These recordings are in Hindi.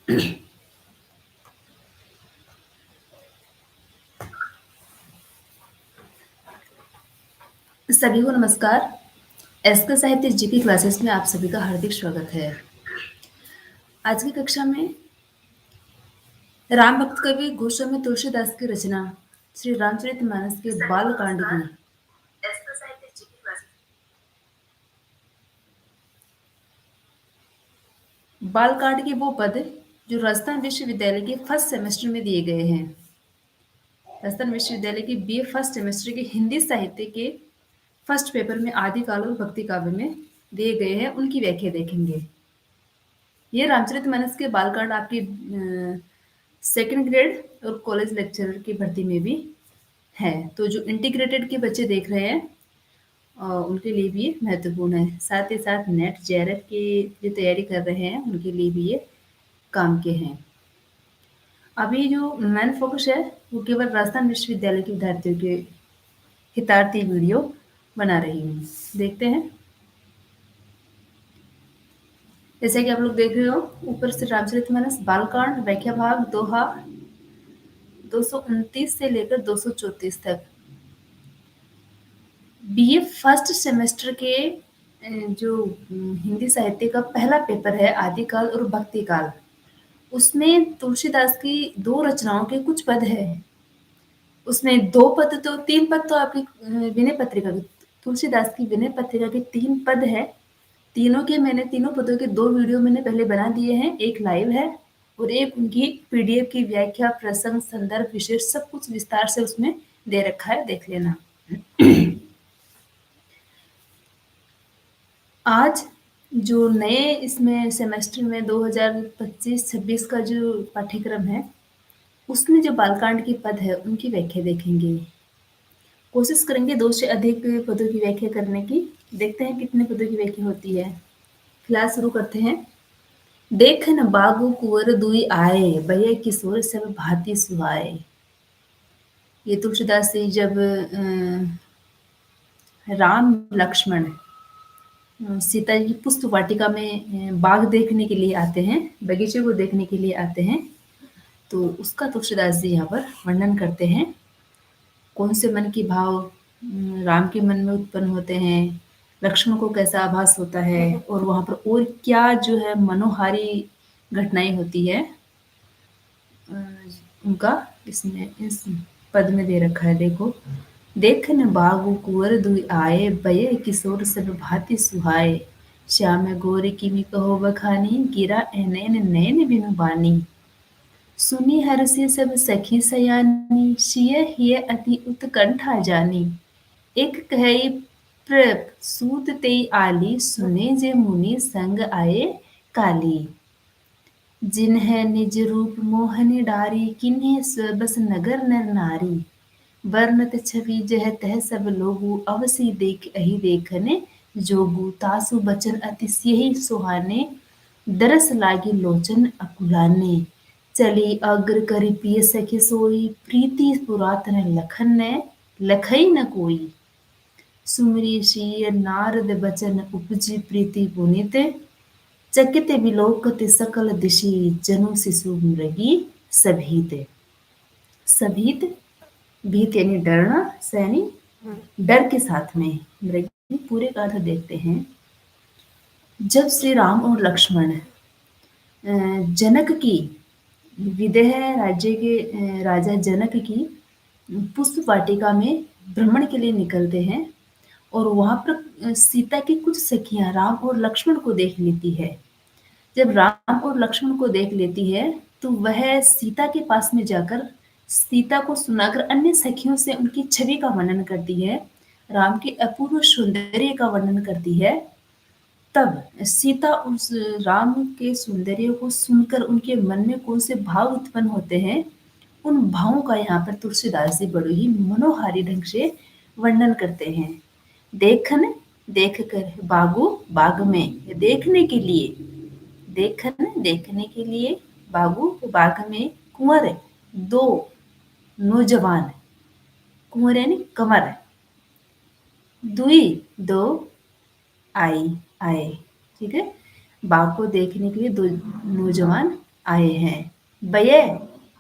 सभी को नमस्कार। एसके साहित्य जीके क्लासेस में आप सभी का हार्दिक स्वागत है। आज की कक्षा में राम भक्त कवि गोस्वामी तुलसीदास की रचना श्री रामचरितमानस के बालकांड की बालकांड के वो पद जो राजस्थान विश्वविद्यालय के फर्स्ट सेमेस्टर में दिए गए हैं। राजस्थान विश्वविद्यालय के बीए फर्स्ट सेमेस्टर के हिंदी साहित्य के फर्स्ट पेपर में आदिकाल और भक्ति काव्य में दिए गए हैं, उनकी व्याख्या देखेंगे। ये रामचरितमानस के बालकांड आपकी सेकंड ग्रेड और कॉलेज लेक्चरर की भर्ती में भी है। तो जो इंटीग्रेटेड के बच्चे देख रहे हैं उनके लिए भी ये महत्वपूर्ण है। साथ ही साथ नेट जेआरएफ की जो तैयारी कर रहे हैं उनके लिए भी ये काम के हैं। अभी जो मेन फोकस है वो केवल राजस्थान विश्वविद्यालय के विद्यार्थियों के हितार्थी वीडियो बना रही हूँ। देखते हैं। जैसे कि आप लोग देख रहे हो ऊपर से रामचरितमानस बालकांड व्याख्या भाग दोहा 229 से लेकर 234 तक। बीए फर्स्ट सेमेस्टर के जो हिंदी साहित्य का पहला पेपर है आदिकाल और भक्ति काल, उसमें तुलसीदास की 2 रचनाओं के कुछ पद है। उसमें 2 पद तो 3 पद तो आपकी विनय पत्रिका की तुलसीदास की विनय पत्रिका के 3 पद है। मैंने तीनों पदों के 2 वीडियो मैंने पहले बना दिए हैं। एक लाइव है और एक उनकी पीडीएफ की व्याख्या, प्रसंग, संदर्भ, विशेष सब कुछ विस्तार से उसमें दे रखा है, देख लेना। आज जो नए इसमें सेमेस्टर में 2025-26 का जो पाठ्यक्रम है, उसमें जो बालकांड के पद है उनकी व्याख्या देखेंगे। कोशिश करेंगे 2 से अधिक पदों की व्याख्या करने की। देखते हैं कितने पदों की व्याख्या होती है। फिलहाल शुरू करते हैं। देखन बागु कुंवर दुई आए, भय किशोर सब भांति सुहाए। ये तुलसीदास जी जब राम लक्ष्मण सीता जी की पुष्प वाटिका में बाग देखने के लिए आते हैं, बगीचे को देखने के लिए आते हैं, तो उसका तुलसीदास जी यहाँ पर वर्णन करते हैं। कौन से मन की भाव राम के मन में उत्पन्न होते हैं, लक्ष्मण को कैसा आभास होता है और वहाँ पर और क्या जो है मनोहारी घटनाएं होती है, उनका इसमें इस पद में दे रखा है। देखो, देखन बागु कुंवर दुई आए, भय किशोर सब भांति सुहाए। श्याम गोर किमि कहो बखानी, गिरा नैन नैन बिनु बानी। सुनी हरषि सब सखी सयानी, सिय हिय अति उत्कंठा जानी। एक कहई प्रसूत तेई आली, सुने जे मुनि संग आए काली। जिन्ह निज रूप मोहनि डारी, किन्हीं स्वबस नगर नर नारी। वर्णत छवि जह तह सब लोगु, अवसी देख अहि देखने जोगु। तासु बचन अतिशय सुहाने, दरस लागी लोचन अकुलाने। चली अग्र करि पिय सखी सोई, प्रीति पुरातन लखन ने लखई न कोई। सुमरी शीय नारद बचन, उपजी प्रीति पुनित। चकित विलोकत सकल दिशि, जनु शिशु मृगी सभीत। सभीत, भीत यानी डरना, सैनी डर के साथ में, मृगी पूरे का अर्थ देखते हैं। जब श्री राम और लक्ष्मण जनक की विदेह राज्य के राजा जनक की पुष्प वाटिका में भ्रमण के लिए निकलते हैं और वहां पर सीता की कुछ सखियां राम और लक्ष्मण को देख लेती है। जब राम और लक्ष्मण को देख लेती है तो वह सीता के पास में जाकर सीता को सुनाकर अन्य सखियों से उनकी छवि का वर्णन करती है, राम के अपूर्व सौंदर्य का वर्णन करती है। तब सीता उस राम के सौंदर्य को सुनकर उनके मन में कौन से भाव उत्पन्न होते हैं, उन भावों का यहाँ पर तुलसीदास जी बड़े ही मनोहारी ढंग से वर्णन करते हैं। देखन, देख कर, बागु, बाग में, देखने के लिए, देखन, देखने के लिए, बागु, बाग में, कुंवर, 2 नौजवान, कुंवर यानी कंवर, दुई, 2 आए, ठीक है। बाघ को देखने के लिए 2 नौजवान आए हैं। बये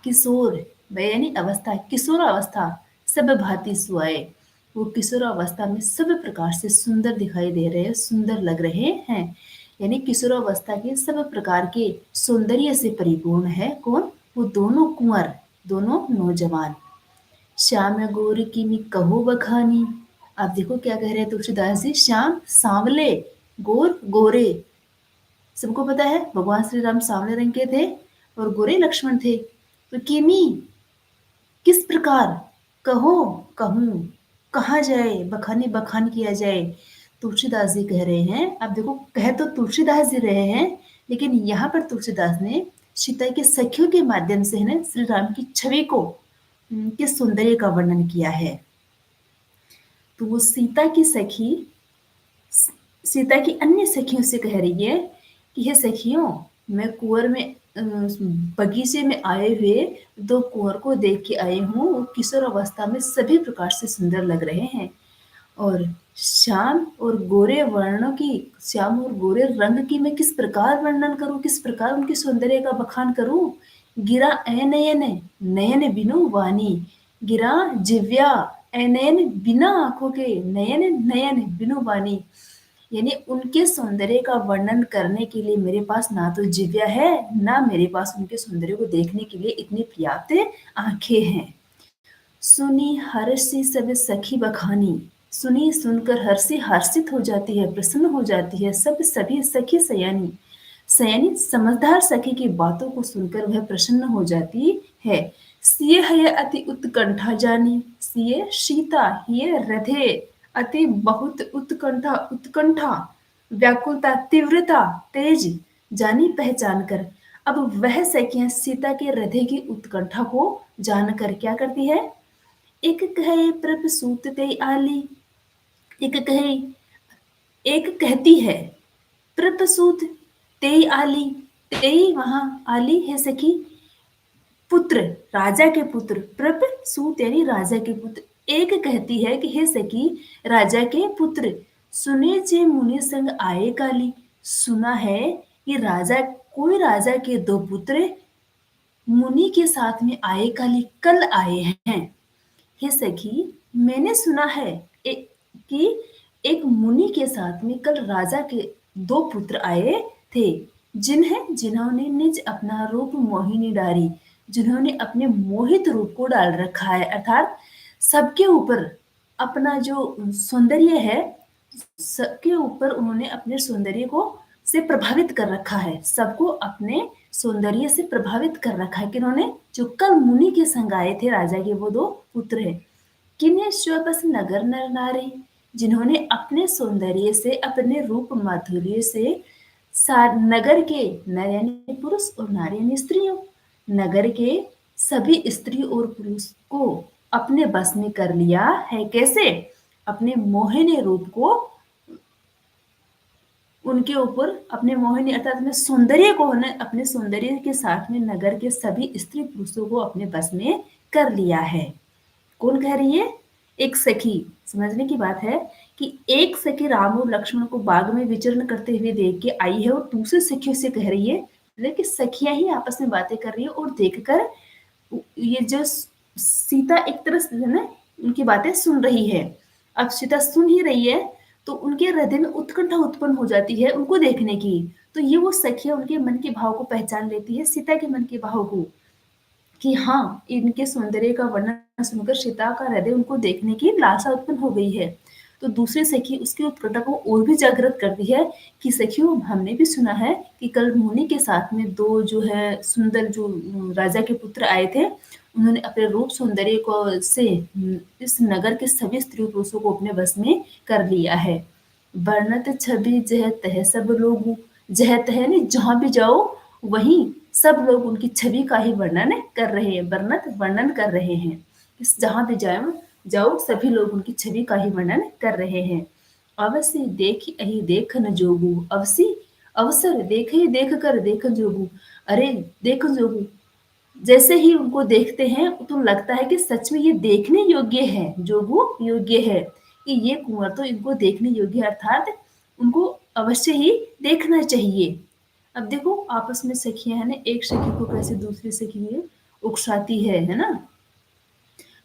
किशोर, बये यानी अवस्था, किशोर अवस्था सब भांति सुहाए। वो किशोर अवस्था में सब प्रकार से सुंदर दिखाई दे रहे हैं, सुंदर लग रहे हैं। यानी किशोर अवस्था के सब प्रकार के सौंदर्य से परिपूर्ण है कौन? वो दोनों कुंवर, दोनों नौजवान। श्याम गोर किमी कहो बखानी। आप देखो क्या कह रहे हैं तुलसीदास जी, श्याम सांवले, गोर गोरे। सबको पता है भगवान श्री राम सांवले रंग के थे और गोरे लक्ष्मण थे। तो किमी किस प्रकार, कहो कहूं, कहा जाए, बखानी बखान किया जाए। तुलसीदास जी कह रहे हैं, अब देखो कह तो तुलसीदास जी रहे हैं, लेकिन यहाँ पर तुलसीदास ने सीता के सखियों के माध्यम से है ना श्री राम की छवि को, के सौंदर्य का वर्णन किया है। तो वो सीता की सखी सीता की अन्य सखियों से कह रही है कि हे सखियों, मैं कुंवर में बगीचे में आए हुए दो कुंवर को देख के आई हूँ। वो किशोर अवस्था में सभी प्रकार से सुंदर लग रहे हैं और श्याम और गोरे वर्णों की, श्याम और गोरे रंग की मैं किस प्रकार वर्णन करूं, किस प्रकार उनके सौंदर्य का बखान करूं। गिरा ए नयन, नयन बिनु वाणी, गिरा जिव्या ए नयन, बिना आंखों के, नयन नयन बिनु वाणी। यानी उनके सौंदर्य का वर्णन करने के लिए मेरे पास ना तो जिव्या है, ना मेरे पास उनके सौंदर्य को देखने के लिए इतनी पर्याप्त आंखें हैं। सुनी हर्षि सब सखी बखानी, सुनी सुनकर हर्षि हर्षित हो जाती है, प्रसन्न हो जाती है सब सभी सखी सयानी। सयानी समझदार सखी की बातों को सुनकर वह प्रसन्न हो जाती है। सिय है अति उत्कंठा जानी, सिय सीता हिय रथे, अति बहुत उत्कंठा, उत्कंठा व्याकुलता तीव्रता तेज जानी पहचान कर। अब वह सखियां सीता के हृदय की उत्कंठा को जानकर क्या करती है? एक कहे प्रभ सूत ते आली, एक कहे, एक कहती है प्रपसूत तेई आली, तेई वहां आली है सखी, पुत्र, राजा के पुत्र, प्रपसूत यानी राजा के पुत्र। एक कहती है कि हे सखी, राजा के पुत्र, सुने जे मुनि संग आए काली। सुना है कि राजा, कोई राजा के दो पुत्र मुनि के साथ में आए काली, कल आए हैं। हे सखी, मैंने सुना है कि एक मुनि के साथ में कल राजा के दो पुत्र आए थे, जिन्होंने निज अपना रूप मोहिनी डारी, जिन्होंने अपने मोहित रूप को डाल रखा है, अर्थात सबके ऊपर अपना जो सौंदर्य है, सबके ऊपर उन्होंने अपने सौंदर्य को से प्रभावित कर रखा है, सबको अपने सौंदर्य से प्रभावित कर रखा है। किन्होंने? जो कल मुनि के संग आए थे राजा के वो दो पुत्र है। किन्हें स्वपस नगर नर नारी, जिन्होंने अपने सौंदर्य से, अपने रूप माधुर्य से नगर के नर यानी पुरुष और नारी यानी स्त्रियों, नगर के सभी स्त्री और पुरुष को अपने बस में कर लिया है। कैसे? अपने मोहिनी रूप को उनके ऊपर, अपने मोहिनी अर्थात अपने सौंदर्य को अपने सौंदर्य के साथ में नगर के सभी स्त्री पुरुषों को अपने बस में कर लिया है। कौन कह रही है? एक सखी। समझने की बात है कि एक सखी राम और लक्ष्मण को बाग में विचरण करते हुए देख के आई है और दूसरे सखियों से कह रही है, लेकिन सखियां ही आपस में बातें कर रही है और देखकर ये जो सीता एक तरह से है ना उनकी बातें सुन रही है। अब सीता सुन ही रही है तो उनके हृदय में उत्कंठा उत्पन्न हो जाती है उनको देखने की। तो ये वो सखियां उनके मन के भाव को पहचान लेती है, सीता के मन के भाव को, कि हाँ, इनके सौंदर्य का वर्णन सुनकर सीता का हृदय उनको देखने की लालसा उत्पन्न हो गई है। तो दूसरी सखी उसकी उत्कंठा को और भी जागृत करती है कि सखियों, हमने भी सुना है कि कल मुनि के साथ में दो जो है सुंदर जो राजा के पुत्र आए थे, उन्होंने अपने रूप सौंदर्य को से इस नगर के सभी स्त्री पुरुषों को अपने बस में कर लिया है। वर्णत छवि जह तह सब लोग, जह तह यानी जहां भी जाओ वहीं सब लोग उनकी छवि का ही वर्णन कर रहे हैं, वर्णन कर रहे हैं। इस जहां भी जाओ जाओ सभी लोग उनकी छवि का ही वर्णन कर रहे हैं। अवश्य देख अहि देखन जोगू, अवश्य अवसर देख ही देख कर देखन जोगू, अरे देखन जोगू, जैसे ही उनको देखते हैं तो लगता है कि सच में ये देखने योग्य है, जोगू योग्य है कि ये कुंवर तो इनको देखने योग्य है, अर्थात उनको अवश्य ही देखना चाहिए। अब देखो आपस में सखियां है ना, एक सखी को कैसे दूसरी सखी उकसाती है ना।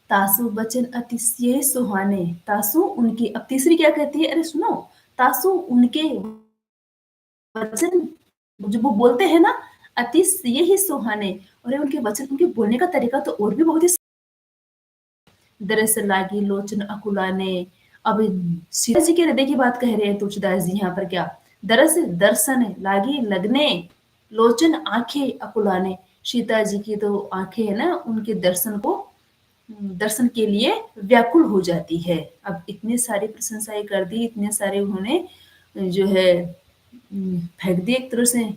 तासु बचन अतिशय सुहाने, तासु उनके, अब तीसरी क्या कहती है, अरे सुनो, तासु उनके वचन, जो वो बोलते हैं ना, अतिशय ही सुहाने, और उनके वचन, उनके बोलने का तरीका तो और भी बहुत ही। दरअसल लागी लोचन अकुलाने, अब सीता जी के हृदय की बात कह रहे हैं तुलसीदास जी यहाँ पर, क्या, दरअसल दर्शन लागी लगने, लोचन आंखें अकुलाने, सीता जी की तो आंखें है ना, उनके दर्शन को, दर्शन के लिए व्याकुल हो जाती है। अब इतने सारी प्रशंसाएं कर दी, इतने सारे उन्होंने जो है फेंक दिए एक तरह से।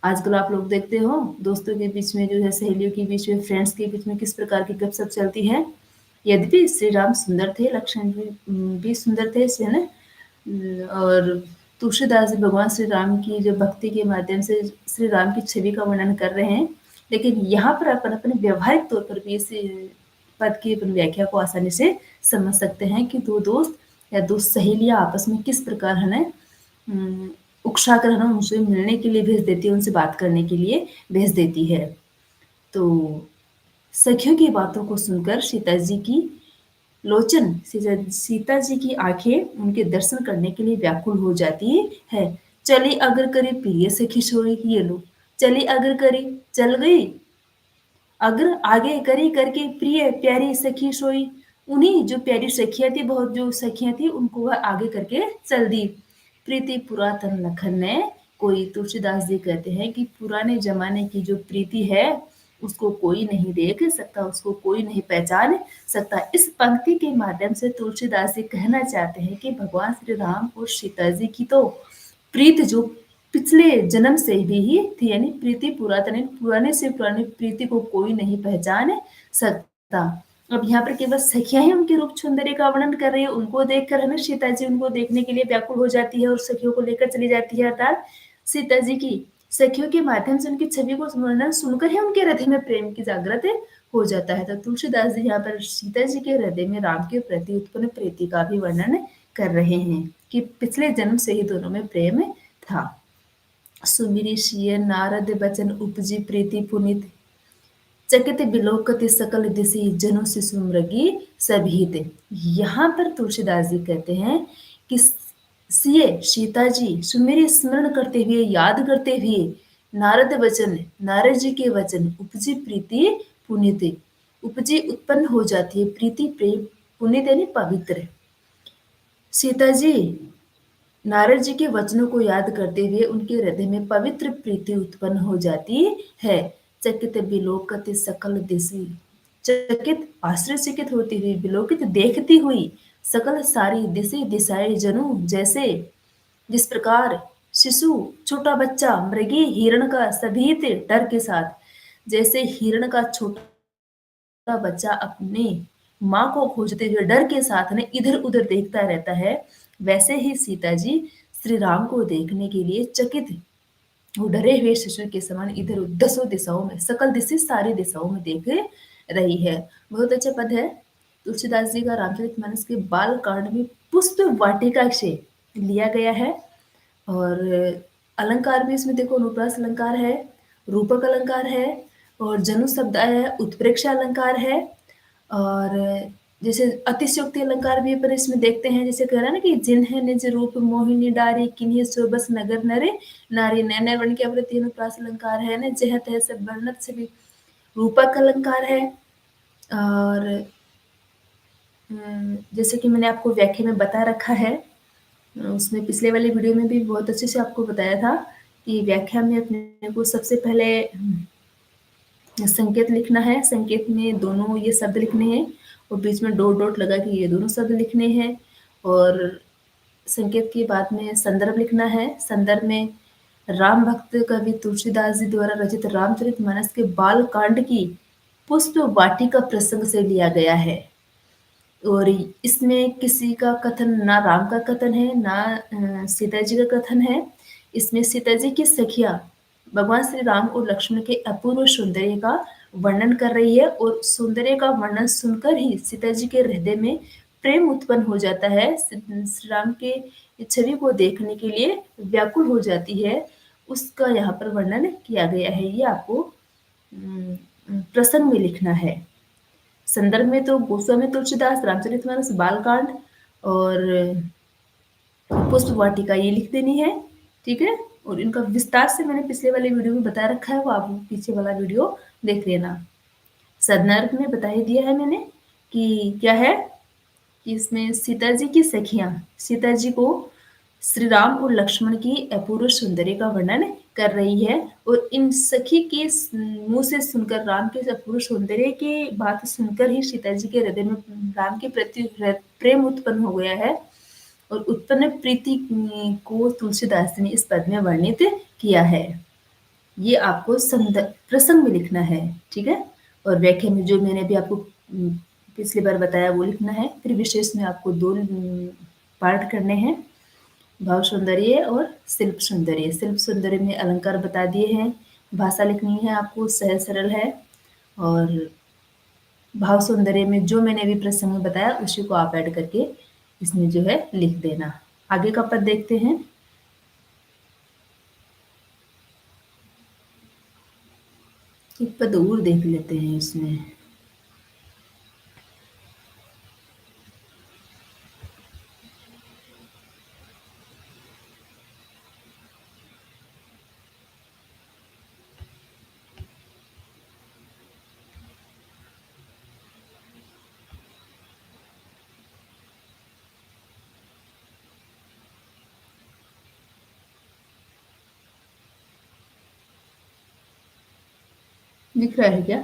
आजकल आप लोग देखते हो दोस्तों के बीच में जो है, सहेलियों के बीच में, फ्रेंड्स के बीच में किस प्रकार की गपशप चलती है। यद्यपि श्री राम सुंदर थे, लक्ष्मण भी सुंदर थे, है ना, और तुलसीदास जी भगवान श्री राम की जो भक्ति के माध्यम से श्री राम की छवि का वर्णन कर रहे हैं, लेकिन यहाँ पर अपन अपने व्यवहारिक तौर पर भी इस पद की अपन व्याख्या को आसानी से समझ सकते हैं कि दो दोस्त या दो सहेलियां आपस में किस प्रकार है ना, उकसा कर है ना, उनसे मिलने के लिए भेज देती है, उनसे बात करने के लिए भेज देती है। तो सखियों की बातों को सुनकर सीता जी की लोचन, सीता जी की आंखें उनके दर्शन करने के लिए व्याकुल हो जाती है। चली अगर करी प्रिय सखी सोई, ये लो, चली अगर करी, चल गई, अगर आगे करी करके प्रिय प्यारी सखी सोई, उन्हीं जो प्यारी सखियां थी, बहुत जो सखियां थी, उनको वह आगे करके चल दी। प्रीति पुरातन लखन ने कोई, तुलसीदास जी कहते हैं कि पुराने जमाने की जो प्रीति है, उसको कोई नहीं देख सकता, उसको कोई नहीं पहचान सकता। इस पंक्ति के माध्यम से तुलसीदास जी कहना चाहते हैं कि भगवान श्री राम और सीता जी की तो प्रीत जो पिछले जन्म से भी थी, यानी प्रीति पुरातन, पुराने से पुरानी प्रीति को कोई नहीं पहचान सकता। अब यहाँ पर केवल सखियां ही उनके रूप सौंदर्य का वर्णन कर रही है, उनको देखकर है ना, सीता जी उनको देखने के लिए व्याकुल हो जाती है और सखियों को लेकर चली जाती है, अर्थात सीता जी की सखियों के माध्यम से उनकी छवि को वर्णन सुनकर ही उनके हृदय में प्रेम की जागृत हो जाता है। तो तुलसीदास जी यहाँ पर सीता जी के हृदय में राम के प्रति उत्पन्न प्रीति का भी वर्णन कर रहे हैं कि पिछले जन्म से ही दोनों में प्रेम था। सुमिरि सिय नारद बचन उपजी प्रीति पुनित, चकित बिलोकति सकल दिशि जनु शिशु मृगी सभीत। यहाँ पर तुलसीदास जी कहते हैं कि सिय सीता जी सुमेरी स्मरण करते हुए, याद करते हुए, नारद वचन, नारद जी के वचन, उपजी प्रीति पुनित, उपजी उत्पन्न हो जाती है प्रीति, प्रेम, पुनित यानी पवित्र। सीता जी नारद जी के वचनों को याद करते हुए उनके हृदय में पवित्र प्रीति उत्पन्न हो जाती है। चकित बिलोकत सकल दिशि, चकित आश्चर्यचकित होती हुई, बिलोकित देखती हुई, सकल सारी दिशि दिशाएं जनु, जैसे जिस प्रकार शिशु छोटा बच्चा मृगी हिरण का सभीत डर के साथ, जैसे हिरण का छोटा बच्चा अपनी माँ को खोजते हुए डर के साथ ने इधर उधर देखता रहता है, वैसे ही सीता जी श्री राम को देखने के लिए चकित, वो डरे हुए शिशु के समान इधर दसों दिशाओं में, सकल दिशा सारी दिशाओं में देख रही है। बहुत अच्छा पद है तुलसीदास जी का रामचरितमानस के बाल कांड में पुष्प वाटिका से लिया गया है। और अलंकार भी इसमें देखो, अनुप्रास अलंकार है, रूपक अलंकार है, और जनु शब्द है, उत्प्रेक्षा अलंकार है, और जैसे अतिशयोक्ति अलंकार भी अपन इसमें देखते हैं, जैसे कह रहा है ना कि जिन्हें निज रूप मोहिनी डारी, किन्हीं सोबस नगर नरे नारी, नैन वर्ण के प्रति अनुप्रास अलंकार है ना, जह तह सब वर्णत से भी रूपक अलंकार है। और जैसे कि मैंने आपको व्याख्या में बता रखा है, उसमें पिछले वाले वीडियो में भी बहुत अच्छे से आपको बताया था कि व्याख्या में अपने को सबसे पहले संकेत लिखना है, संकेत में दोनों ये शब्द लिखने हैं और बीच में डॉट डॉट लगा के ये दोनों शब्द लिखने हैं, और संकेत के बाद में संदर्भ लिखना है। संदर्भ में राम भक्त कवि तुलसीदास जी द्वारा रचित रामचरितमानस के बाल कांड की पुष्प वाटिका प्रसंग से लिया गया है, और इसमें किसी का कथन, ना राम का कथन है ना सीता जी का कथन है। इसमें सीता जी की सखिया भगवान श्री राम और लक्ष्मण के अपूर्व सौंदर्य का वर्णन कर रही है, और सौंदर्य का वर्णन सुनकर ही सीता जी के हृदय में प्रेम उत्पन्न हो जाता है, श्री राम के छवि को देखने के लिए व्याकुल हो जाती है। उसका यहाँ पर वर्णन किया गया है। ये आपको प्रसंग में लिखना है। संदर्भ में तो गोस्वामी तुलसीदास, रामचरितमानस, बालकांड और पुष्प वाटिका ये लिख देनी है, ठीक है। और इनका विस्तार से मैंने पिछले वाले वीडियो में बता रखा है, वो आप पीछे वाला वीडियो देख लेना। संदर्भ में बता ही दिया है मैंने कि क्या है कि इसमें सीता जी की सखियां सीता जी को श्री राम और लक्ष्मण की अपूर्व सौंदर्य का वर्णन कर रही है, और इन सखी के मुंह से सुनकर, राम के अपूर्व सौंदर्य की बात सुनकर ही सीता जी के हृदय में राम के प्रति प्रेम उत्पन्न हो गया है। और उत्पन्न प्रीति को तुलसीदास ने इस पद में वर्णित किया है। ये आपको प्रसंग में लिखना है, ठीक है। और व्याख्या में जो मैंने भी आपको पिछली बार बताया वो लिखना है। फिर विशेष में आपको दो पार्ट करने हैं, भाव सौंदर्य और शिल्प सौंदर्य। शिल्प सौंदर्य में अलंकार बता दिए हैं, भाषा लिखनी है आपको, सहज सरल है। और भाव सौंदर्य में जो मैंने अभी प्रसंग में बताया उसी को आप ऐड करके इसमें जो है लिख देना। आगे का पद देखते हैं। एक पद और देख लेते हैं इसमें। दिख रहा है क्या?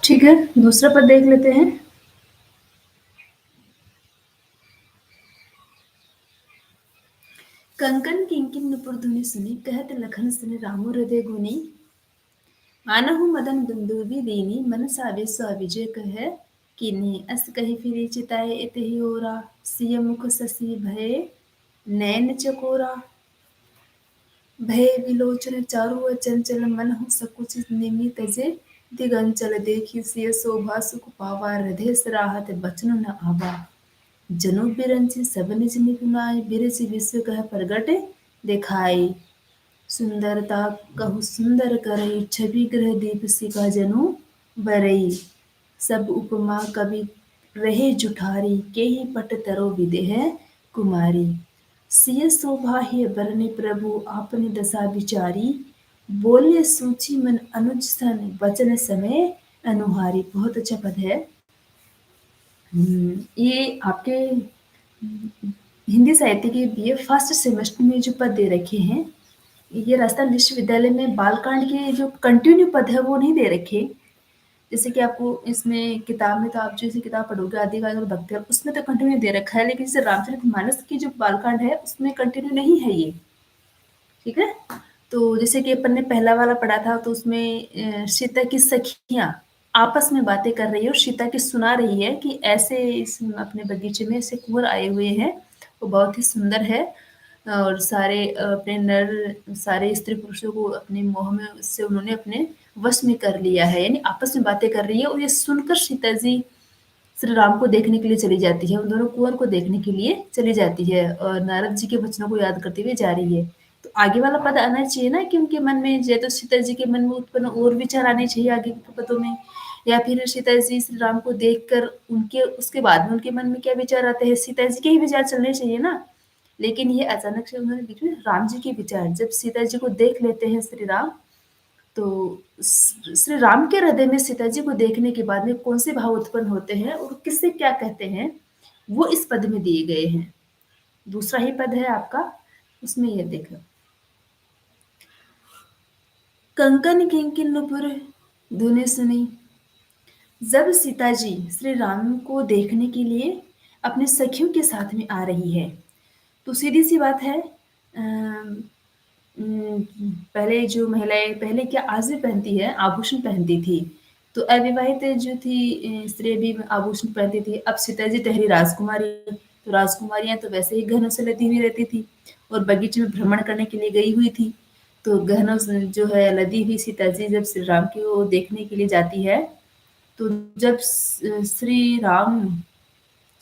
ठीक है, दूसरा पद देख लेते हैं। कंकन किंकिन नुपुर धुनि सुनी, कहत लखन सुनि रामु हृदय गुनी। आनहु मदन दुंदुबी दीनी, मन सावे स्वाविजय कह कीन्ही। अस कहि फिरि चिताए एतहि ओरा, सिय मुख शशि भये नैन चकोरा। भय विलोचन चारु अचंचल, मनहु सकुच निमि तजे दिगंचल। देखि सिय शोभा सुख पावा, हृदय सराहत बचन न आवा। जनु बिरंचि सब निज निपुणाई, बिरचि विश्व कह प्रगट दिखाई। सुंदरता कहु सुंदर करई, छवि ग्रह दीप सिका जनु बरई। सब उपमा कवि रहे जुठारी, केहि पट तरो विदेह कुमारी। सिय शोभा ही बरनि प्रभु, आपनी दशा विचारी। बोले सूचि मन अनुज सन, वचन समय अनुहारी। बहुत अच्छा पद है। ये आपके हिंदी साहित्य के बीए फर्स्ट सेमेस्टर में जो पद दे रखे हैं, ये राजस्थान विश्वविद्यालय में बालकांड के जो कंटिन्यू पद है वो नहीं दे रखे। जैसे कि आपको इसमें किताब में तो आप जैसे किताब पढ़ोगे आदिकाल और भक्ति उसमें तो कंटिन्यू दे रखा है, लेकिन जैसे रामचरितमानस की जो बालकांड है उसमें कंटिन्यू नहीं है ये। ठीक है, तो जैसे कि अपन ने पहला वाला पढ़ा था तो उसमें सीता की सखियां आपस में बातें कर रही है और सीता की सुना रही है कि ऐसे इस अपने बगीचे में ऐसे कुंवर आए हुए हैं, वो बहुत ही सुंदर है और सारे अपने नर सारे स्त्री पुरुषों को अपने मोह में उससे उन्होंने अपने वश में कर लिया है, यानी आपस में बातें कर रही है। और ये सुनकर सीता जी श्री राम को देखने के लिए चली जाती है, उन दोनों कुंवर को देखने के लिए चली जाती है और नारद जी के वचनों को याद करते हुए जा रही है। तो आगे वाला पद आना चाहिए ना कि उनके मन में जय तो सीता जी के मन में उत्पन्न और विचार आने चाहिए आगे के पदों में, या फिर सीता जी श्री राम को देखकर उनके उसके बाद में उनके मन में क्या विचार आते हैं, सीता जी के ही विचार चलने चाहिए ना। लेकिन ये अचानक से उन्होंने बीच में राम जी के विचार, जब सीता जी को देख लेते हैं श्री राम, तो श्री राम के हृदय में सीता जी को देखने के बाद में कौन से भाव उत्पन्न होते हैं और किससे क्या कहते हैं, वो इस पद में दिए गए हैं। दूसरा ही पद है आपका, उसमें ये देखो। कंकन किंकिन नुपुर धुनि सुनी। जब सीता जी श्री राम को देखने के लिए अपने सखियों के साथ में आ रही है, तो सीधी सी बात है, पहले जो महिलाएं पहले क्या आज भी पहनती है, आभूषण पहनती थी। तो अविवाहित जो थी स्त्री भी आभूषण पहनती थी। अब सीता जी ठहरी राजकुमारी, तो राजकुमारियां तो वैसे ही गहनों से लदी हुई रहती थी और बगीचे में भ्रमण करने के लिए गई हुई थी। तो गहनों से जो है लदी हुई सीता जी जब श्री राम को देखने के लिए जाती है, तो जब श्री राम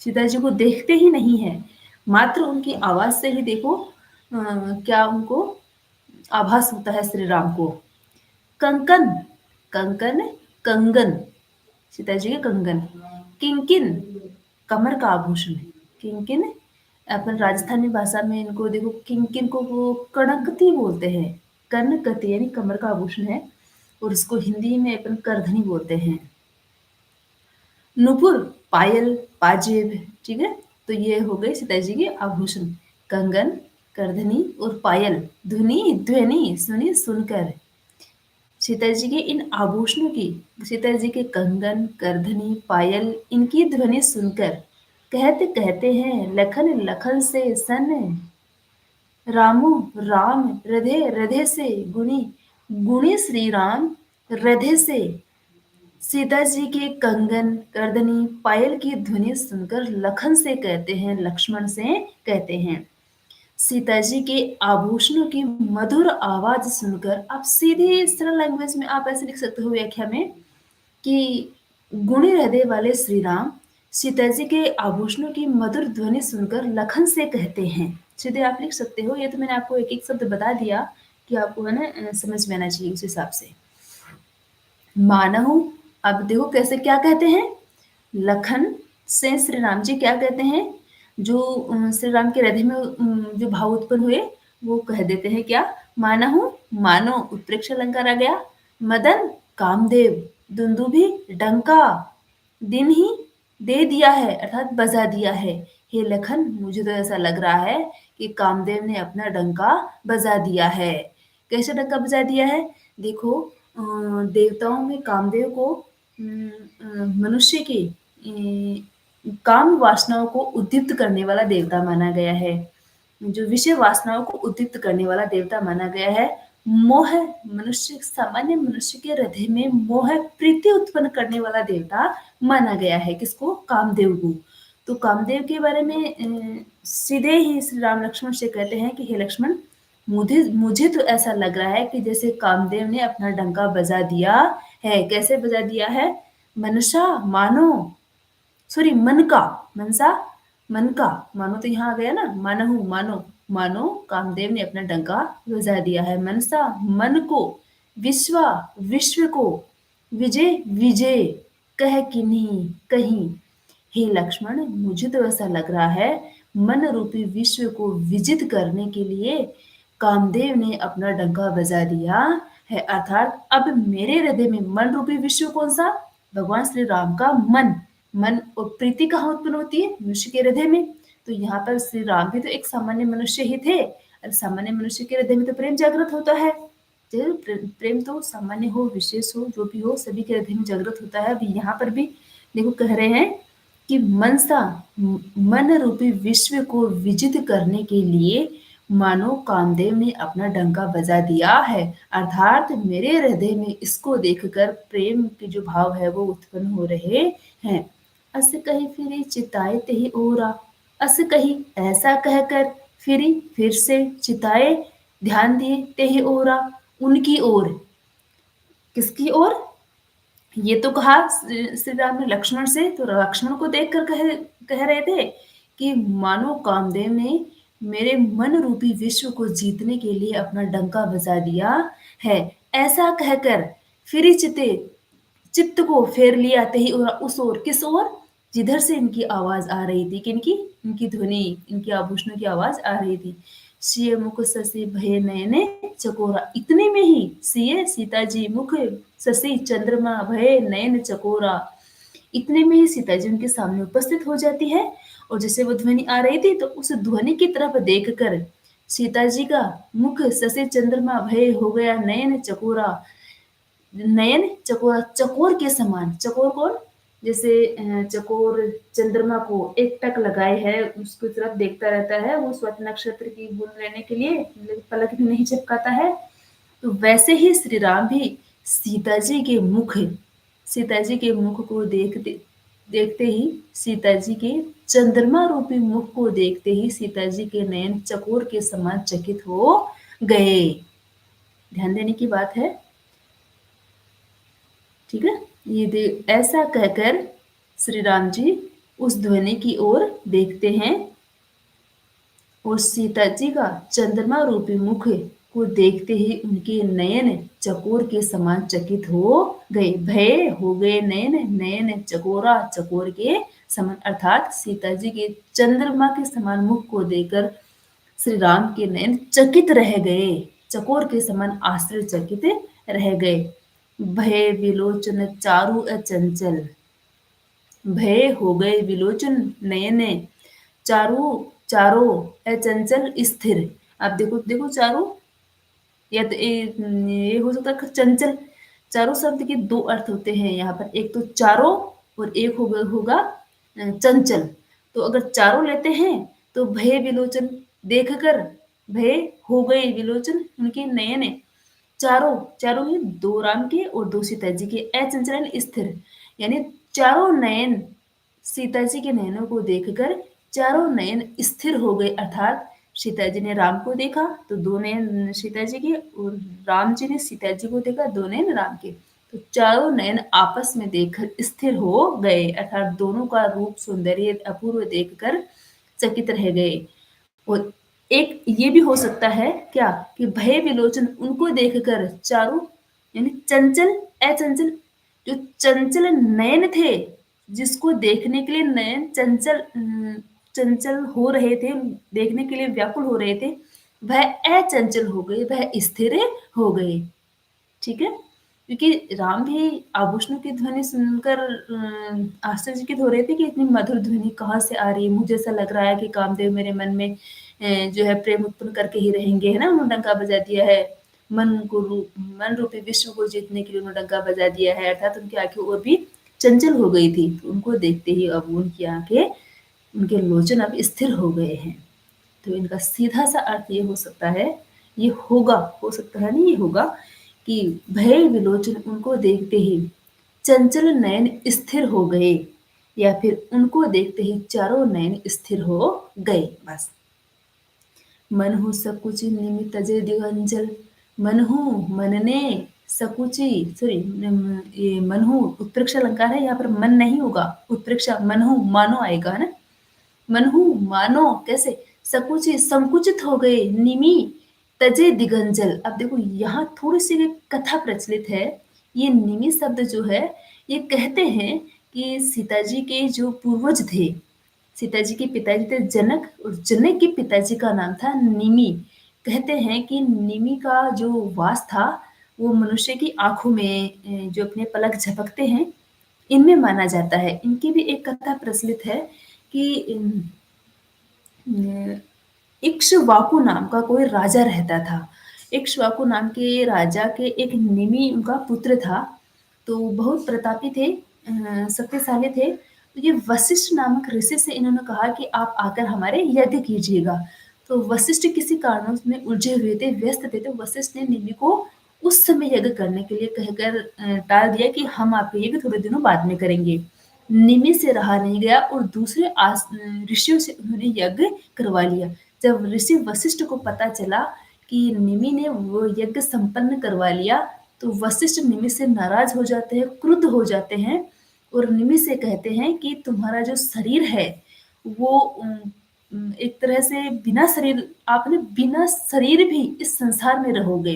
सीता जी को देखते ही नहीं है, मात्र उनकी आवाज से ही देखो क्या उनको आभास होता है श्री राम को। कंकन, कंकन, कंगन, सीता जी के कंगन। किंकिन, कमर का आभूषण है। किंकिन, अपन राजस्थानी भाषा में इनको देखो किंकिन को वो कणकती बोलते हैं। कनकती यानी कमर का आभूषण है और इसको हिंदी में अपन करधनी बोलते हैं। नुपुर, पायल, पाजेब, ठीक है। तो ये हो गए सीता जी के आभूषण, कंगन, करधनी और पायल। ध्वनि, ध्वनि सुनी सुनकर। सीता जी के इन आभूषणों की, सीता जी के कंगन, करधनी, पायल, इनकी ध्वनि सुनकर कहते कहते हैं लखन लखन से सन रामु राम रधे रधे से गुणी गुणी श्री राम रधे से। सीता जी के कंगन, करधनी, पायल की ध्वनि सुनकर लखन से कहते हैं, लक्ष्मण से कहते हैं। सीता जी के आभूषणों की मधुर आवाज सुनकर, आप सीधे सरल लैंग्वेज में आप ऐसे लिख सकते हो व्याख्या में कि गुणी हृदय वाले श्री राम सीता जी के आभूषणों की मधुर ध्वनि सुनकर लखन से कहते हैं। सीधे आप लिख सकते हो, ये तो मैंने आपको एक एक शब्द बता दिया कि आपको है ना समझ में आना चाहिए उस हिसाब से। मानहु, अब देखो कैसे क्या कहते हैं, लखन से श्री राम जी क्या कहते हैं, जो श्री राम के हृदय में जो भाव उत्पन्न हुए वो कह देते हैं क्या, मानहु, मानो उत्प्रेक्ष अलंकार आ गया। मदन, कामदेव, दुंदुभि, डंका, दिन ही दे दिया है अर्थात बजा दिया है। हे लखन, मुझे तो ऐसा लग रहा है कि कामदेव ने अपना डंका बजा दिया है। कैसे डंका बजा दिया है, देखो देवताओं में कामदेव को मनुष्य की काम वासनाओं को उद्दीप्त करने वाला देवता माना गया है। जो विषय वासनाओं को उद्दीप्त करने वाला देवता माना गया है। मोह मनुष्य सामान्य मनुष्य के हृदय में मोह प्रीति उत्पन्न करने वाला देवता माना गया है। किसको? कामदेव को। तो कामदेव के बारे में सीधे ही श्री राम लक्ष्मण से कहते हैं कि हे लक्ष्मण, मुझे मुझे तो ऐसा लग रहा है कि जैसे कामदेव ने अपना डंका बजा दिया है। कैसे बजा दिया है? मनसा मानो, सॉरी मन का, मनसा मन का, मानो तो यहाँ आ गया ना, मानहु मानो, मानो कामदेव ने अपना डंका बजा दिया है। मनसा मन को, विश्वा विश्व को, विजय विजय कह किन्हीं कहीं। हे लक्ष्मण, मुझे तो ऐसा लग रहा है मन रूपी विश्व को विजित करने के लिए कामदेव ने अपना डंका बजा दिया है। अर्थात अब मेरे हृदय में मन रूपी विश्व कौन सा? भगवान श्री राम का मन। मन और प्रीति कहाँ उत्पन्न होती है? मनुष्य के हृदय में। तो यहाँ पर श्री राम भी तो एक सामान्य मनुष्य ही थे, और सामान्य मनुष्य के हृदय में तो प्रेम जागृत होता है। प्रेम तो सामान्य हो, विशेष हो, जो भी हो, सभी के हृदय में जागृत होता है। अभी यहाँ पर भी देखो कह रहे हैं कि मनसा मन रूपी विश्व को विजित करने के लिए मानो कामदेव ने अपना डंका बजा दिया है। अर्थात मेरे हृदय में इसको देखकर प्रेम के जो भाव है वो उत्पन्न हो रहे हैं। अस कही फिरी चिताए तेहि ओरा, अस कही ऐसा कहकर फिरी फिर से चिताए ध्यान दिए तेहि ओरा, उनकी ओर। किसकी ओर? ये तो कहा श्री राम ने लक्ष्मण से, तो लक्ष्मण को देखकर कह रहे थे कि मानो कामदेव ने मेरे मन रूपी विश्व को जीतने के लिए अपना डंका बजा दिया है। ऐसा कहकर फिर चित्त को फेर लिया तही और उस ओर। किस ओर? जिधर से इनकी आवाज आ रही थी। किनकी? इनकी ध्वनि, इनकी आभूषणों की आवाज आ रही थी। सिय मुख ससी भय नयने चकोरा। इतने में ही सिय सीता जी मुख ससी चंद्रमा भय नयन चकोरा। इतने में ही सीता जी उनके सामने उपस्थित हो जाती है, और जैसे वो ध्वनि आ रही थी तो उस ध्वनि की तरफ देखकर सीता जी का मुख ससे चंद्रमा भय हो गया नयन चकोरा। नयन चकोर, चकोर के समान। चकोर कौन? जैसे चकोर चंद्रमा को एक टक लगाए है, उसकी तरफ देखता रहता है, वो स्वर्ण नक्षत्र की बूंद लेने के लिए पलक भी नहीं चिपकाता है। तो वैसे ही श्री राम भी सीता जी के मुख, सीता जी के मुख को देखते देखते ही, सीता जी के चंद्रमा रूपी मुख को देखते ही सीता जी के नयन चकोर के समान चकित हो गए। ध्यान देने की बात है, ठीक है। ये ऐसा कहकर श्री राम जी उस ध्वनि की ओर देखते हैं, और सीता जी का चंद्रमा रूपी मुख को देखते ही उनके नयन चकोर के समान चकित हो गए। भय हो गए नयन, नयन चकोरा चकोर के समान। अर्थात सीता जी के चंद्रमा के समान मुख को देखकर श्री राम के नयन चकित रह गए, चकोर के समान आश्चर्यचकित रह गए। भय विलोचन चारु अचंचल, भय हो गए विलोचन नयने चारू चारो अचंचल स्थिर। अब देखो देखो चारो, या तो ये हो सकता है चंचल। चारों शब्द के दो अर्थ होते हैं यहाँ पर, एक तो चारों और एक होगा चंचल। तो अगर चारों लेते हैं तो भय विलोचन देखकर भय हो गए विलोचन उनके नयन। चारों चारों ही दो राम के और दो सीता जी के, अचंचल स्थिर, यानी चारों नयन सीता जी के नयनों को देखकर चारों नयन स्थिर हो गए। अर्थात सीता जी ने राम को देखा तो दो नयन सीता जी के, और राम जी ने सीता जी को देखा, दो नयन राम के। तो चारों नयन आपस में देखकर स्थिर हो गए, अर्थात दोनों का रूप सौंदर्य अपूर्व देखकर चकित रह गए। और एक ये भी हो सकता है क्या कि भय विलोचन उनको देखकर चारों, यानी चंचल अचंचल, जो चंचल नयन थे, जिसको देखने के लिए नयन चंचल चंचल हो रहे थे, देखने के लिए व्याकुल हो रहे थे, वह अचंचल हो गए, वह स्थिर हो गए। ठीक है, क्योंकि राम भी आभूषणों की ध्वनि सुनकर आश्चर्यचकित हो रहे थे कि इतनी मधुर ध्वनि कहाँ से आ रही है। मुझे ऐसा लग रहा है कि कामदेव मेरे मन में जो है प्रेम उत्पन्न करके ही रहेंगे, है ना, उन्होंने डंका बजा दिया है। मन रूपी विश्व को जीतने के लिए उन्होंने डंका बजा दिया है, अर्थात उनकी आँखें और भी चंचल हो गई थी। तो उनको देखते ही अब उनकी आँखें, उनके लोचन अब स्थिर हो गए हैं। तो इनका सीधा-सा अर्थ ये हो सकता है, ये होगा, हो सकता है नहीं ये होगा कि भय विलोचन उनको देखते ही चंचल नयन स्थिर हो गए, या फिर उनको देखते ही चारों नयन स्थिर हो गए, बस। मनहु सकुचि निमित तजे दिगंजल, मनहु मन ने सकुचि, सॉरी, ये मनहु उत्प्रेक्षा अलंकार है, यहाँ पर मन नहीं होगा, उत्प्रेक्षा मनहु मानो आएगा, है ना। मनहु मानो कैसे, सकुचि संकुचित हो गए, निमि तजे दिगंजल। अब देखो यहाँ थोड़ी सी एक कथा प्रचलित है। ये निमि शब्द जो है, ये कहते हैं कि सीता जी के जो पूर्वज थे, सीता जी के पिताजी थे जनक, और जनक के पिताजी का नाम था निमि। कहते हैं कि निमि का जो वास था, वो मनुष्य की आंखों में जो अपने पलक झपकते हैं, इनमें माना जाता है। इनकी भी एक कथा प्रचलित है कि इक्ष्वाकु नाम का कोई राजा रहता था। इक्ष्वाकु नाम के राजा के एक निमि उनका पुत्र था। तो बहुत प्रतापी थे, शक्तिशाली थे। तो ये वशिष्ठ नामक ऋषि से इन्होंने कहा कि आप आकर हमारे यज्ञ कीजिएगा। तो वशिष्ठ किसी कारणों में उलझे हुए थे, व्यस्त थे, तो वशिष्ठ ने निमि को उस समय यज्ञ करने के लिए कहकर टाल दिया कि हम आपके यज्ञ थोड़े दिनों बाद में करेंगे। निमि से रहा नहीं गया और दूसरे ऋषियों से उन्होंने यज्ञ करवा लिया। जब ऋषि वशिष्ठ को पता चला कि निमि ने वो यज्ञ संपन्न करवा लिया, तो वशिष्ठ निमि से नाराज हो जाते हैं, क्रुद्ध हो जाते हैं, और निमि से कहते हैं कि तुम्हारा जो शरीर है वो एक तरह से बिना शरीर, आपने बिना शरीर भी इस संसार में रहोगे।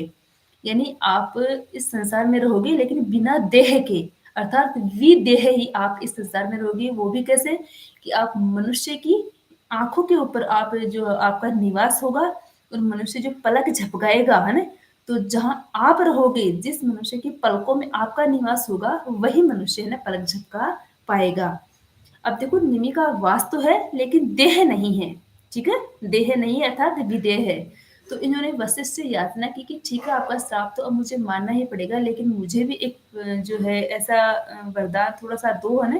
यानी आप इस संसार में रहोगे लेकिन बिना देह के, अर्थात विदेह ही आप इस संसार में रहोगे। वो भी कैसे कि आप मनुष्य की आँखों के ऊपर आप जो आपका निवास होगा, और मनुष्य जो पलक झपकाएगा, है ना? तो जहाँ आप रहोगे, जिस मनुष्य की पलकों में आपका निवास होगा, वही मनुष्य है ना पलक झपका पाएगा। अब देखो निमि का वास तो है लेकिन देह नहीं है, ठीक है? देह नहीं है अर्थात विदेह है। तो इन्होंने वशिष्ठ से याचना की कि ठीक है आपका श्राप तो अब मुझे मानना ही पड़ेगा, लेकिन मुझे भी एक जो है ऐसा वरदान थोड़ा-सा दो, है ना?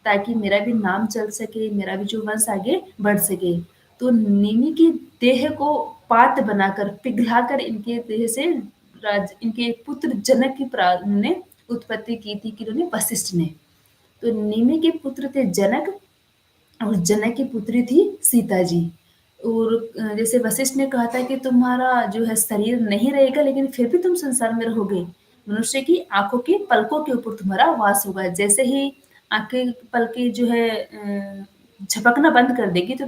ताकि मेरा भी नाम चल सके, मेरा भी जो वंश आगे बढ़ सके। तो निमि की देह को पात बनाकर, पिघलाकर इनके देह से इनके पुत्र जनक की ने उत्पत्ति की थी, किन्होंने, वशिष्ठ ने। तो निमि के पुत्र थे जनक, और जनक की पुत्री थी सीता जी। और जैसे वशिष्ठ ने कहा था कि तुम्हारा जो है शरीर नहीं रहेगा, लेकिन फिर भी तुम संसार में रहोगे। मनुष्य की आँखों की पलकों के ऊपर तुम्हारा वास होगा। जैसे ही आँखें पलकें जो है झपकना बंद कर देगी, तो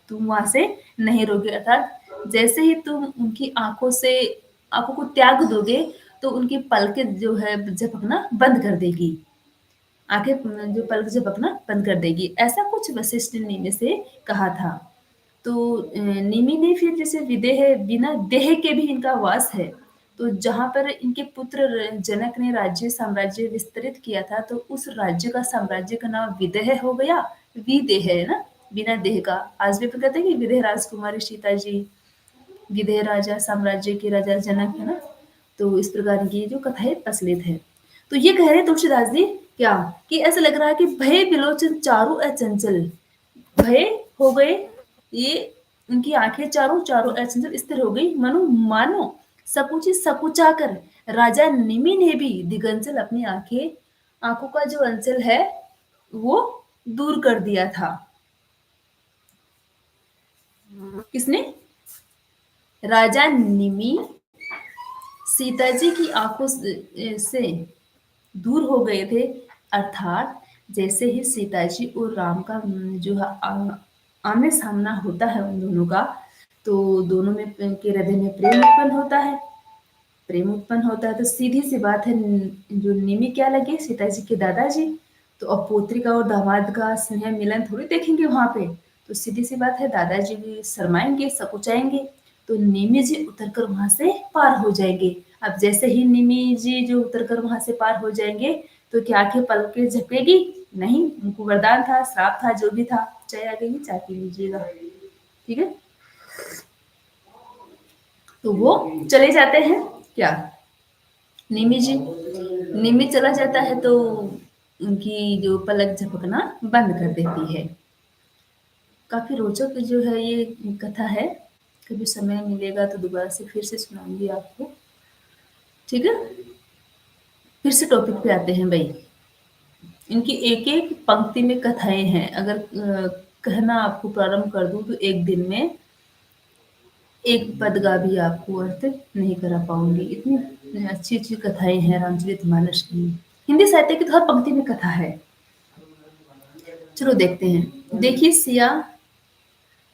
तुम वहाँ से नहीं रहोगे। अर्थात जैसे ही तुम उनकी आँखों को त्याग दोगे, तो उनकी पलकें जो है झपकना बंद कर देगी। आँखें जो पलक झपकना बंद कर देगी। ऐसा कुछ वशिष्ठ ने निमि से कहा था। तो निमि ने फिर जैसे विदेह, बिना देह के भी इनका वास है। तो जहाँ पर इनके पुत्र जनक ने राज्य साम्राज्य विस्तरित किया था, तो उस राज्य का साम्राज्य का नाम विदेह हो गया। विदेह है ना, बिना देह का। आज भी अपन कहते हैं कि विदेह राजकुमारी सीता जी, विदेह राजा साम्राज्य के राजा जनक, है ना। तो इस प्रकार की जो कथा है प्रचलित है। तो ये कह रहे तुलसीदास जी क्या, कि ऐसा लग रहा है कि भय विलोचन चारु अचंचल, भय हो गए ये, उनकी आंखें चारों चारों अचंचल स्थिर हो गई, मनु मानो सकुची सकुचा कर राजा निमि ने भी दिगंचल अपनी आंखों का जो अंचल है वो दूर कर दिया था। किसने? राजा निमि सीता जी की आंखों से दूर हो गए थे। अर्थात जैसे ही सीता जी और राम का जो है आमने सामना होता है उन दोनों का, तो दोनों में के हृदय में प्रेम उत्पन्न होता है। प्रेम उत्पन्न होता है तो सीधी सी बात है, जो निमि क्या लगे, सीता जी के दादाजी। तो अब पोत्री का और दामाद का स्नेह मिलन थोड़ी देखेंगे वहां पे। तो सीधी सी बात है, दादाजी भी शरमाएंगे, सकुचाएंगे। तो निमि जी उतरकर वहां से पार हो जाएंगे। अब जैसे ही निमि जी जो उतरकर वहां से पार हो जाएंगे, तो क्या आंखें पलके झपकेगी? नहीं, उनको वरदान था, श्राप था, जो भी था। चाय आ गई, चाय पी लीजिएगा, ठीक है। तो वो चले जाते हैं, क्या निमि जी, निमि चला जाता है तो उनकी जो पलक झपकना बंद कर देती है। काफ़ी रोचक जो है ये कथा है। कभी समय मिलेगा तो दोबारा से फिर से सुनाऊँगी आपको। ठीक है? फिर से टॉपिक पे आते हैं भई। इनकी एक-एक पंक्ति में कथाएँ हैं। अगर कहना आपको प्रारंभ कर दूँ तो एक दिन में एक पद का भी आपको अर्थ नहीं करा पाऊँगी। इतनी अच्छी-अच्छी कथाएँ हैं रामचरितमानस की। हिंदी साहित्य की तो हर पंक्ति में कथा है। चलो देखते हैं। देखिए सिया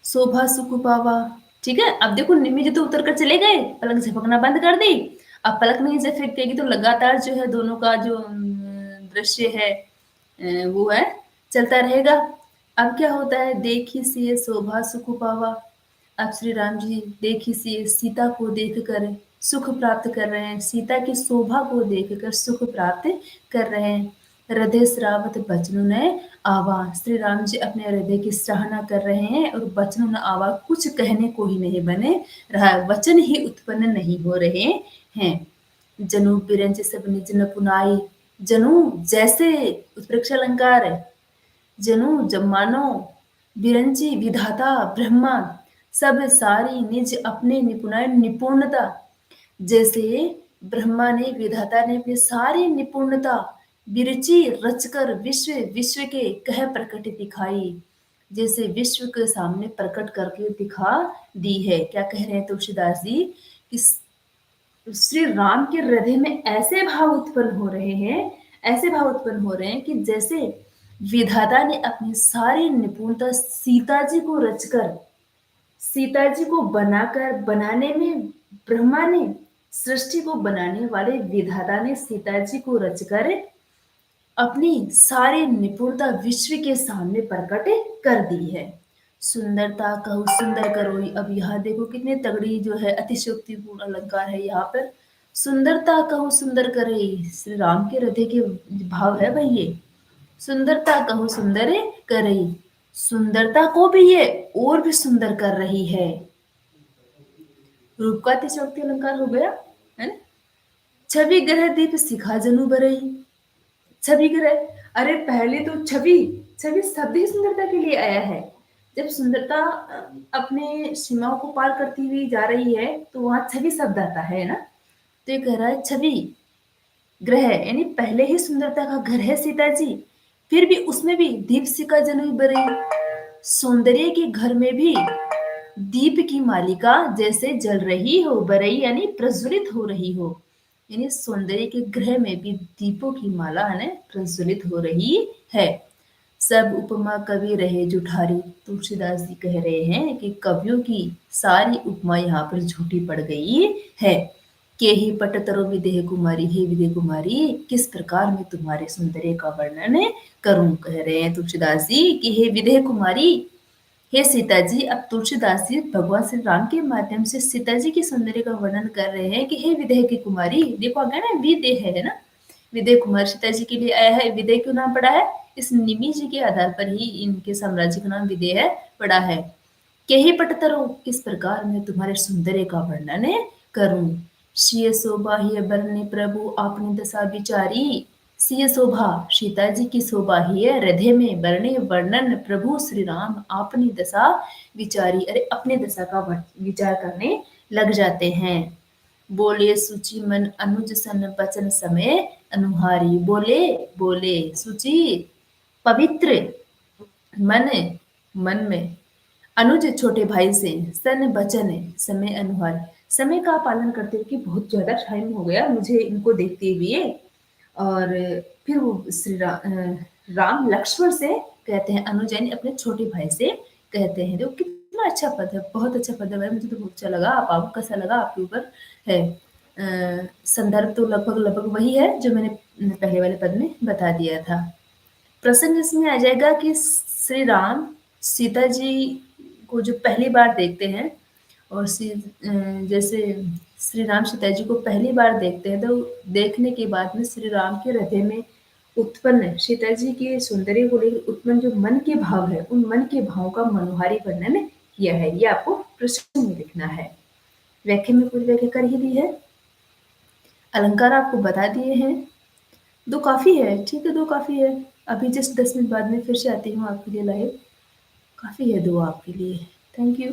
शोभा सुख पावा। ठीक है? अब देखो निमि जी तो उतर कर चले गए, पलक झपकना बंद कर दी। अब पलक नहीं झपकेगी तो लगातार जो है दोनों का जो दृश्य है वो है चलता रहेगा। अब क्या होता है देखी सिए शोभा सुख पावा। अब श्री राम जी देखी सिए सीता को देखकर सुख प्राप्त कर रहे हैं। सीता की शोभा को देखकर सुख प्राप्त कर रहे हैं। हृदय श्रावत बचनु न आवा। श्री राम जी अपने हृदय की सराहना कर रहे हैं और बचनु न आवा कुछ कहने को ही नहीं बने रहा, वचन ही उत्पन्न नहीं हो रहे हैं। जनु बिरंज सब निज न पुनाई। जनु जैसे उत्प्रेक्षा अलंकार है। जनु जब मानो बिरंची विधाता ब्रह्मा सब सारी निज अपने निपुणाई निपुणता, जैसे ब्रह्मा ने विधाता ने अपनी सारी निपुणता विरची रचकर विश्व विश्व के कह प्रकट दिखाई। जैसे विश्व के सामने प्रकट करके दिखा दी है। क्या कह रहे हैं तुलसीदास जी कि श्री राम के हृदय में ऐसे भाव उत्पन्न हो रहे हैं, ऐसे भाव उत्पन्न हो रहे हैं कि जैसे विधाता ने अपनी सारी निपुणता सीता जी को रचकर, सीता जी को बनाकर, बनाने में ब्रह्मा ने, सृष्टि को बनाने वाले विधाता ने सीता जी को रचकर अपनी सारी निपुणता विश्व के सामने प्रकट कर दी है। सुंदरता कहूँ सुंदर करोई। अब यहाँ देखो कितने तगड़ी जो है अतिशयोक्तिपूर्ण अलंकार है यहाँ पर। सुंदरता कहूँ सुंदर करई। श्री राम के हृदय के भाव है भाई ये। सुंदरता कहूँ सुंदर करई। सुंदरता को भी ये और भी सुंदर कर रही है। रूप का अतिशयोक्ति अलंकार हो गया है ना। छवि ग्रह दीप शिखा जनु बरई। छवि ग्रह, अरे पहले तो छवि, छवि शब्द ही सुंदरता के लिए आया है। जब सुंदरता अपने सीमाओं को पार करती हुई जा रही है तो वहां छवि शब्द आता है ना। तो ये कह रहा है छवि ग्रह, यानी पहले ही सुंदरता का घर है सीता जी, फिर भी उसमें भी दीपशिखा जनुई बरई। सौंदर्य के घर में भी दीप की मालिका जैसे जल रही हो, बरई यानी प्रज्वलित हो रही हो। यानी सौंदर्य के ग्रह में भी दीपों की माला है प्रज्वलित हो रही है। सब उपमा कवि रहे जुठारी। तुलसीदास जी कह रहे हैं कि कवियों की सारी उपमा यहाँ पर झूठी पड़ गई है। के ही पट तरो विदेह कुमारी। हे विदेह कुमारी किस प्रकार मैं तुम्हारे सौंदर्य का वर्णन करूं। कह रहे हैं तुलसीदास जी कि हे विदेह कुमारी, हे सीता जी। अब तुलसीदास जी भगवान श्री राम के माध्यम से सीता जी के सौंदर्य का वर्णन कर रहे हैं कि हे विदेह की कुमारी। देखो आगे ना विदेह है ना, विदेह कुमार सीता जी के लिए आया है। विदेह क्यों नाम पड़ा है, इस निमि जी के आधार पर ही इनके साम्राज्य का नाम विदेह पड़ा है। के ही पटतरो किस प्रकार मैं तुम्हारे सौंदर्य का वर्णन करूं। सिय शोभा ही बरने प्रभु आपने दशा विचारी। सिय शोभा सीता जी की शोभा ही है हृदय में बरने वर्णन प्रभु श्री राम आपनी दशा विचारी। अरे अपने दशा का विचार करने लग जाते हैं। बोले सुचि मन अनुज सन बचन समय अनुहारी। बोले बोले सुचि पवित्र मन, मन में अनुज छोटे भाई से सन बचन समय अनुहार। समय का पालन करते हुए कि बहुत ज्यादा टाइम हो गया मुझे इनको देखते हुए। और फिर वो राम लक्ष्मण से कहते हैं, अनुज यानी अपने छोटे भाई से कहते हैं। देखो कितना अच्छा पद है, बहुत अच्छा पद है भाई, मुझे तो बहुत अच्छा लगा। आपको कैसा लगा आपके ऊपर है। संदर्भ तो लगभग लगभग वही है जो मैंने पहले वाले पद में बता दिया था। प्रसंग इसमें आ जाएगा कि श्री राम सीता जी को जो पहली बार देखते हैं और जैसे श्री राम सीता जी को पहली बार देखते हैं तो देखने के बाद में श्री राम के हृदय में उत्पन्न सीता जी के सौंदर्य को लेकर उत्पन्न जो मन के भाव है, उन मन के भाव का मनोहारी वर्णन किया है। ये आपको प्रश्न में लिखना है। व्याख्या में पूरी व्याख्या कर ही दी है। अलंकार आपको बता दिए हैं। 2 काफ़ी है, ठीक है 2 काफ़ी है। अभी जस्ट 10 मिनट बाद में फिर से आती हूँ आपके लिए लाइव। काफ़ी है 2 आपके लिए। Thank you.